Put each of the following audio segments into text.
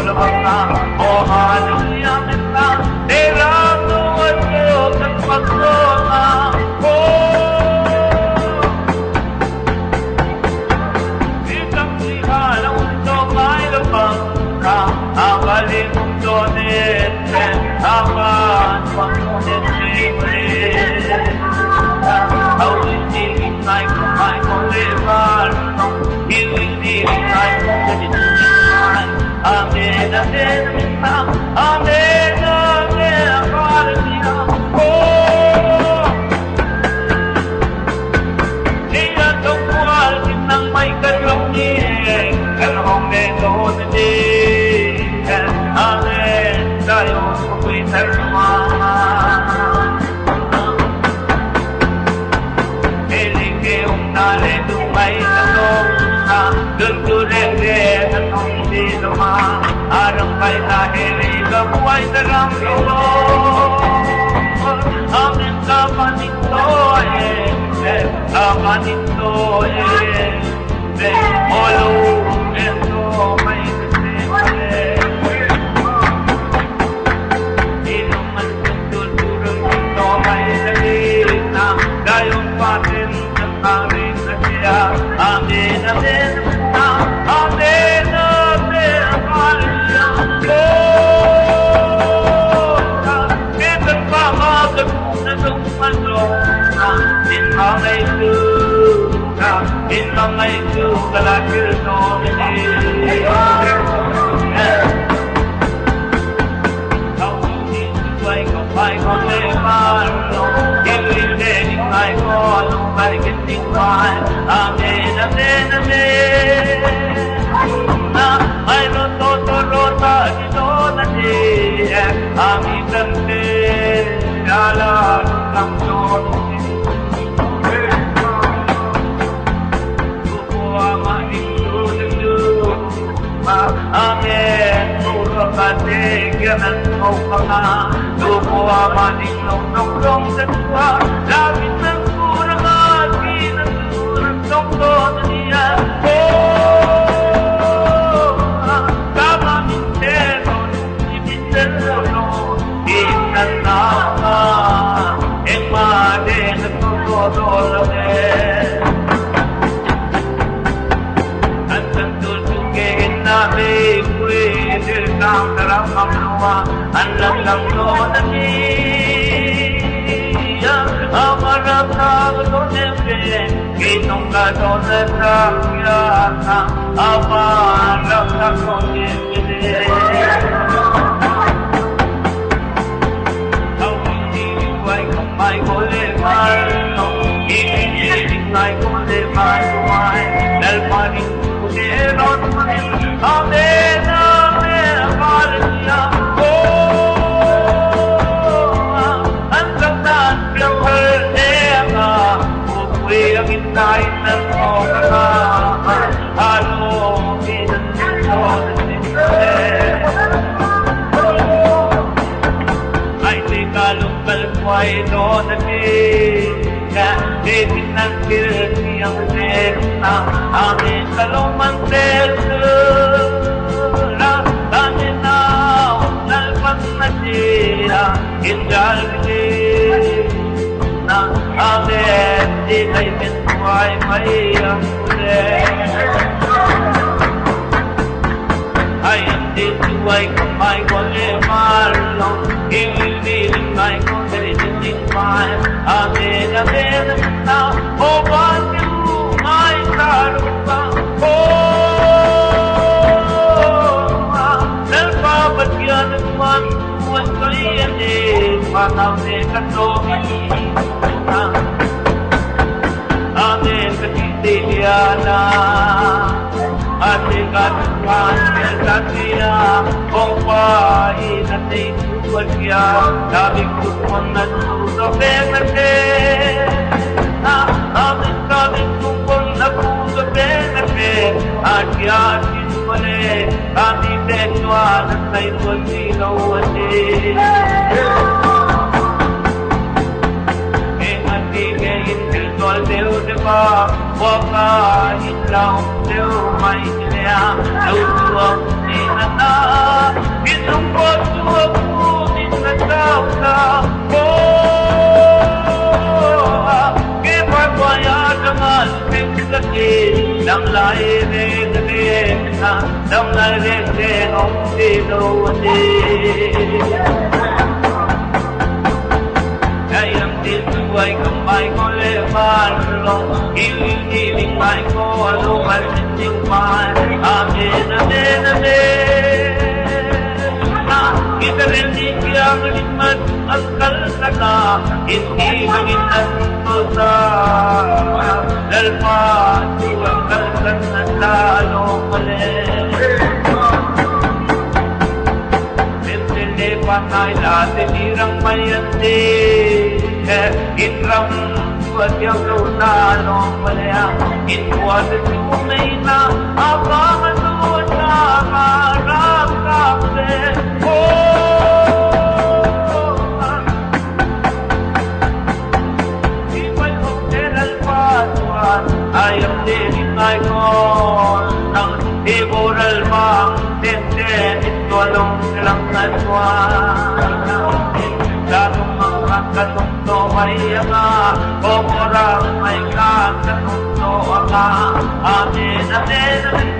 Oh hallelujah mita tera nuwajo katpakona Itang lihala undo may labang ka Abalin undo nete Aban pakunin simulit Awitin ay kumay kulibar Iwitin ay kulibar Amen, amen, amen, amen, hallelujah. Oh, niya tungkol ng may kalungin, kalong nito na din. Amen, tayo ako'y tarumama. Eligayong nalidumay na nung Dun-dun-re-re at hindi luma Arang kay nahiri Kabuhay na lang ito Amin kapanito Kapanito Olo Ito may nasip Inuman Dun-dun-durong ito may nalit Na gayong patin Ng karin na siya Amen, amen Amen, amen, hallelujah. Oh, ilan pa magaguna ng manong in mga isuga lakil nomini. Kaunin suway kapay ko lemano, ililening ay ko anong balikin man. Amen, amen, amen. Ay rota ito na siya Amin tambil Dalam ng Diyos Tukuha maingdudugdug Amin Puro katigyan at mga Tukuha maingdudugdug sa tuwa Labit ng kurang at kinagurang tungkol niya Ang lang doon na niya Amarap na doon nipin Kitong ka doon na sakya Amarap na doon nipin Awin-iway kung may kulimar Ibig-ibig ay kulimar Dalparin kuliron Amen, amen, hallelujah Ang intayin ng mga Halo, pinanito Ay di kalungkal ko ay doon na David ng kirti ang sena Amin kalumang sesura Kami na nalpas na siya Indal na Amen, di ay mintuay mayang ulit Ay hindi tuway kamay ko limarlong Iwiwiling ay ko niliting may Amen, amen, na o batiyo ay tarupang Nalpapagyan ng mantuan ko yan Pangawin ka to Amin katitiliana Ating katukan Kaya kung pahin Ating kupagya Daming kupang nagsusapeng natin Amin kaming kupang nagsusapeng natin At yasin muli Kami benwa At may pagsilaw atin Điều để qua qua cả ít lòng đều mày nhẹ lâu thương thì là Ay kamay ko leman long hiling ay ko alumal sing man amen amen amen na kita rin yang limat ang kalsaka hindi magitan ko sa dalpa ang kalsaka talo mali Panay natin irang mayante Inram buat yang lutanong malaya Inwad tunay na abangan doon na marap kape Iba'y hotel alpatuan Ayam din ay kon Ang iboral bang tenten Itolong silang naswan Datong mga katungto ay ama Omorang may katungto ama Amen, amen, amen,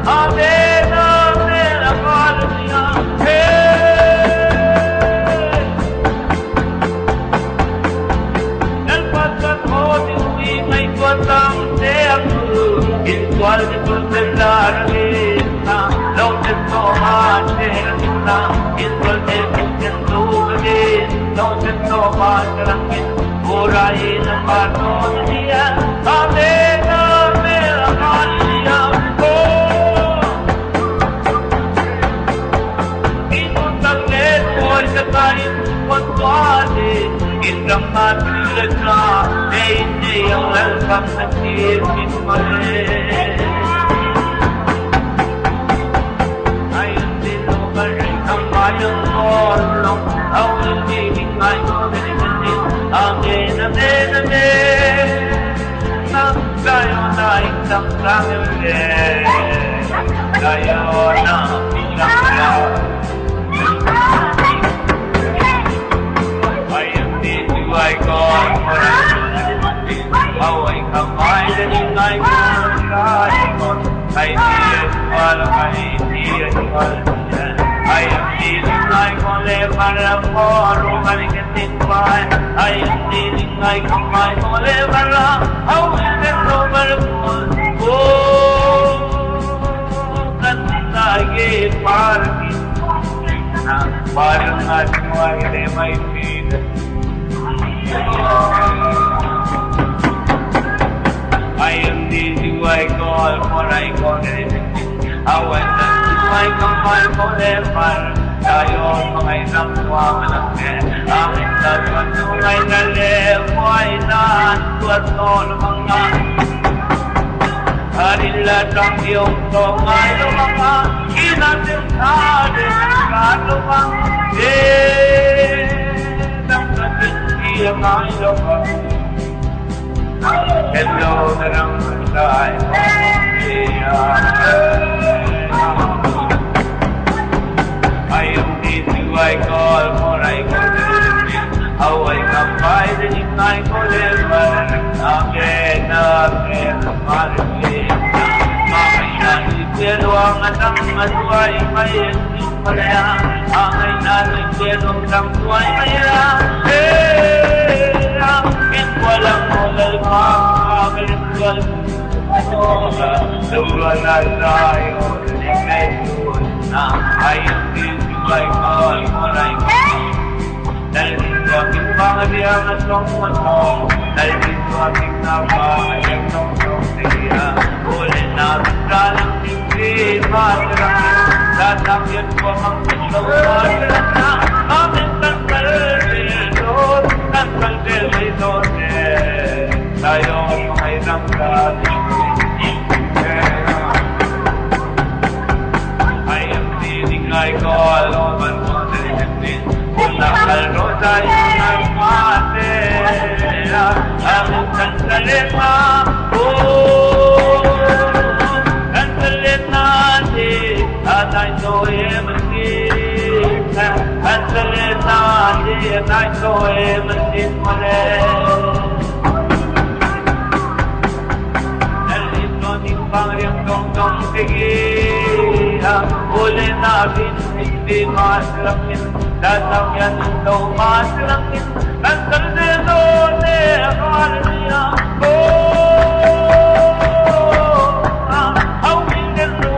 amen, amen, amen, Nalpagkat mo diwi may kuwatang siyang Intual nito sa laranin na Lautin to hatin na Intual nito sa laranin Lautin to hatin Urayin ang pato niya Amen, amen, hallelujah Itutang neto'y katayin Pagkain Indang matilag na Hindi ang lalpang nagsirkin mali Ayon din o karay ang mayang morong Awal diling ay kumilitin Amen, amen, amen Nang kayo na isang sangilin Kayo na bilang lang I call for away kamay din ay kung ay diyan wala kay diyan wala ay diyan ay kung le para mo rumalikin pa ay diyan ay kamay kung le para away din para mo kanay parki na parang at ay may pin I am the who I call for I call it I went to I come by for them tayo mga isang tuwaman ang aking tagwan tunay na leway na tuwat no mga harilat ang iyong tongay ng mga inatin natin kalumang Yang ay lupa Hello na lang tayo I am this who I call for I call How I come by the name I call him Again, again, again Pero ang atang matuay may isip palaya Ang ay natin pero ang tuay mayra walang mulal makakalimtual Luwan na tayo Nagkaituan na ayang kisibay Kawal mo na ikaw Dahil dito aking pangaliang at longmatong Dahil dito aking napakayang longtong Siya ulit na salang hindi Matarangin Tatangyan ko ang gusto Matarang na aming tangkalilot Tangkalilot tayo mga isang dati I am feeling like all over the kung nakalro tayo ng mate ang salita ang salita natin at ay so'y ang salita natin at ay so'y mali Pangriang Uli namin hindi masalangin, lasangyan ikaw masalangin, ang kardeno de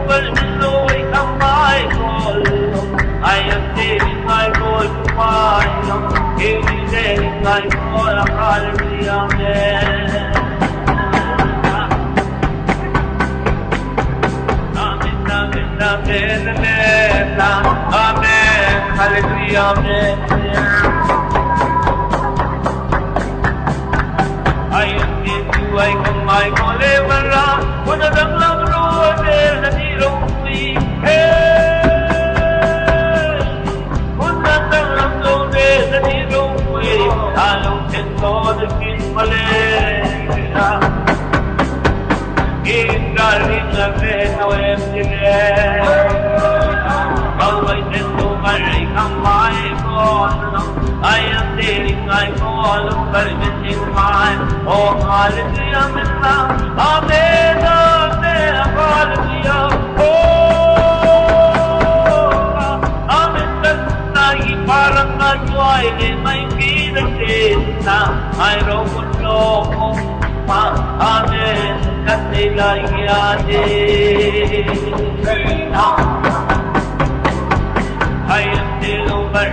Hallelujah. I am saving my goal to find give me saving my goal, hallelujah, amen. Amen, amen, amen, amen, amen, hallelujah, amen. I am saving my goal, my goal, ever, when the love road is the hero we the king Malaysia. In darling of it, no emptiness. Always in to Marie, come my God. I am sailing, I call, but missing mine. Oh, hallelujah, amen, amen, hallelujah. Oh, amen, parang nagway, may I don't know, amen, kasi layade. I am still over, I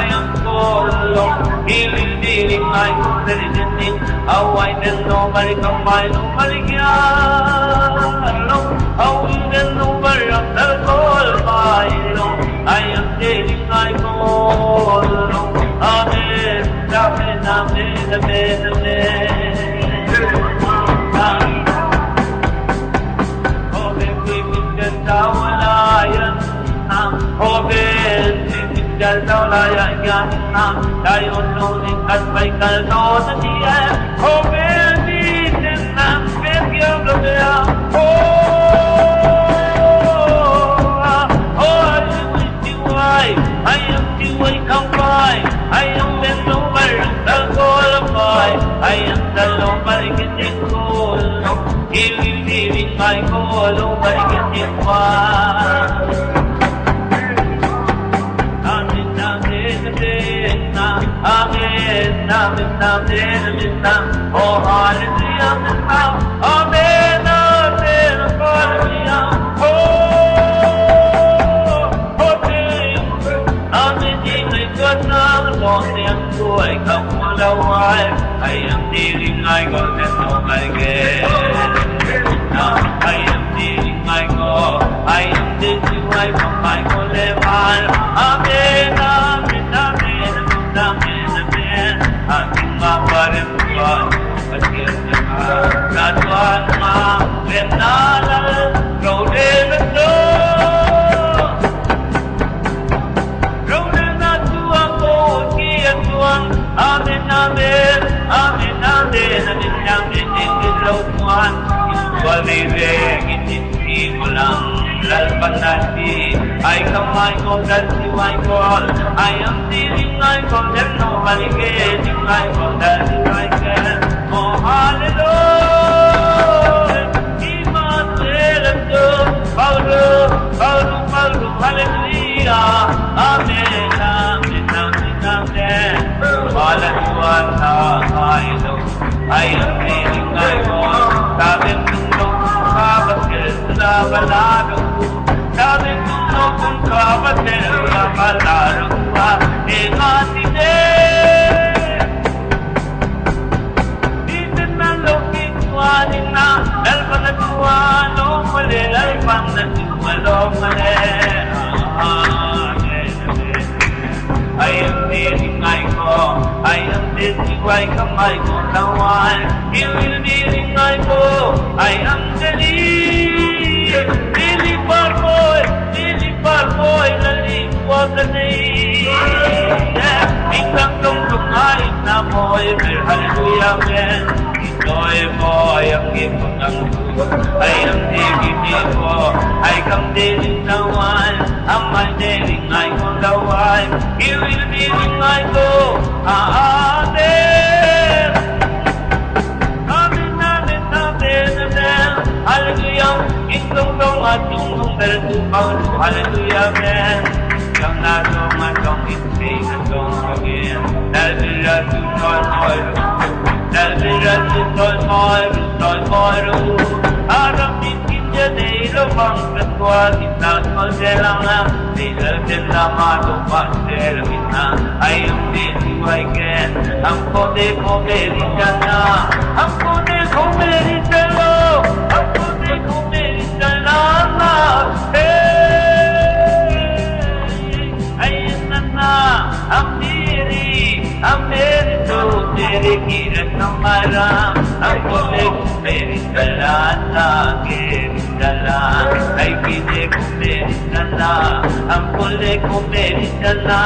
am solo, healing, I know that it is me. How I don't know, but nobody can. How we don't know, but the soul, I am still, I know, amen. Amen, amen, amen, amen. Oh, baby, we can tell I am. Oh, baby, we can tell I am. I don't know that I can know the end. Oh, baby, then I'm baby of the air. Oh, I wish you I am you, I come by. I am the I am the nobody getting cool. Living my goal, nobody getting far. Amen, amen, amen, amen, amen, amen. Oh, hallelujah, amen, amen, hallelujah. Oh, amen, my God, now, long and joy, come on, I am dealing, I go, there's no my game. I am dealing, I go, I am dealing, I go, I go, levan. Amen, amen, amen, amen, amen. Aking maparim ko, pagkir niya, natuan ma, renalal, rode na to. Rode na tuwa ko, kiyan tuwang, amen, amen. Amen, amen, amen, amen, amen, Lord, Walire, hindi mo lang lalpan natin. I come, I go, that's you, I call. I am dealing, I go, there's nobody getting, I go, that's you, I can. Oh, hallelujah, Immanuel, Paulo, hallelujah, amen, amen, amen, amen. Malaluan na kailo, I am feeling I want. Sabi nung kapatid na balado, sabi nung kapatid na balado, ingatide. Dito na looking tuwanin na, lalpan na tuwano mali, lalpan na tuwalo mali. I am feeling I go, I am dizzy, I come, I go, now I am feeling I go, I am the Lily Parboy, Lily was the name. Biglang tungtungay na boy, hallelujah, amen. Ito'y boy, ang ipon ng I am digging ko, I come dealing the one, am I dealing I go the one, you will dealing I go, amen, amen, amen, amen, hallelujah. Kingdom song atung bertukar hallelujah man. Yang na song atong sing a song again. Dalbira tu tol Aram dikinja neilo bang ketua kita selama Sila matu pasir kita Ayam disuaikan Hamko deko meri jana Hamko deko meri jana Hamko deko meri jana Ayam nana Ameri tu tere kira samaram Hamko deko meri jana Keri jana Ay pide ko meri jana Hamko deko meri jana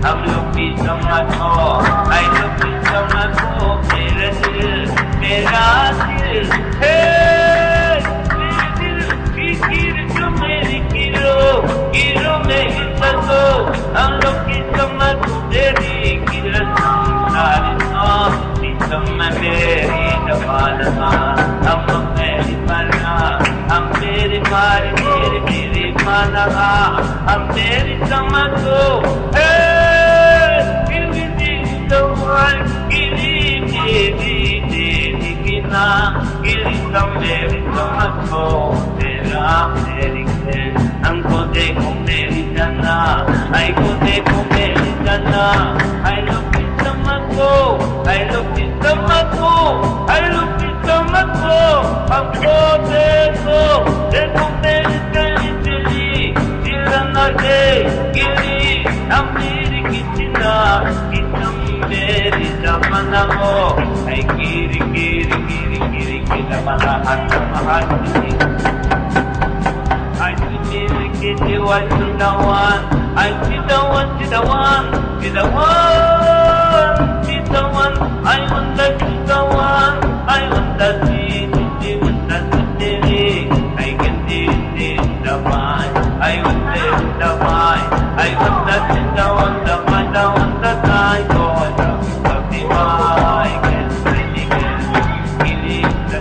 I'm looking so much more. I looking so much more. Mera dil. Hey, kiro meri sato. I'm looking so much more. Meri kiro sari no. Nito meri nabalama. I'm meri mana. I'm meri mana. I'm meri samato. Hey. Giri sameri samatko tera meri ke हमको देखो मेरी जाना आई को देखो मेरी जाना आई लोग की समझो आई लोग की समझो आई लोग की समझो हमको देखो देखो मेरी चली चली दिलना दे गिरी हम मेरी कितना कितना मेरी जमाना हो आई गिरी गिरी गिरी गिरी kita malahan mahal I see the kid you I see the one I see the one see the one see the one see the one I want the see the one I want the see the I can see the one I want the one I want the see the one the one the one the I go the I can really get believe the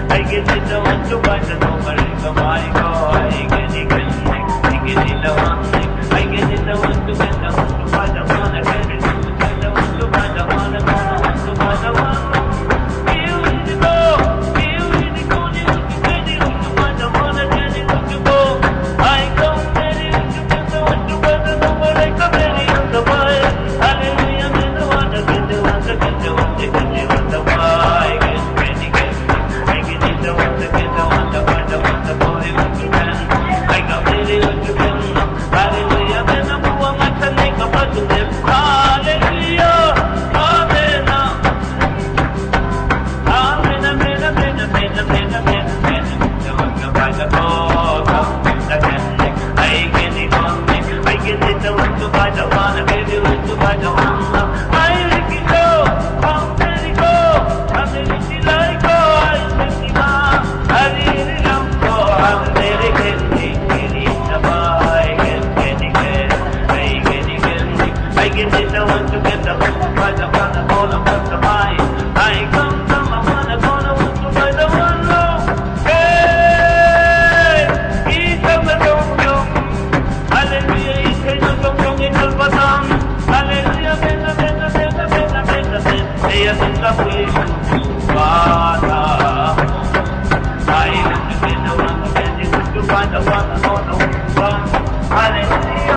I get it, don't want to find the number in the mic.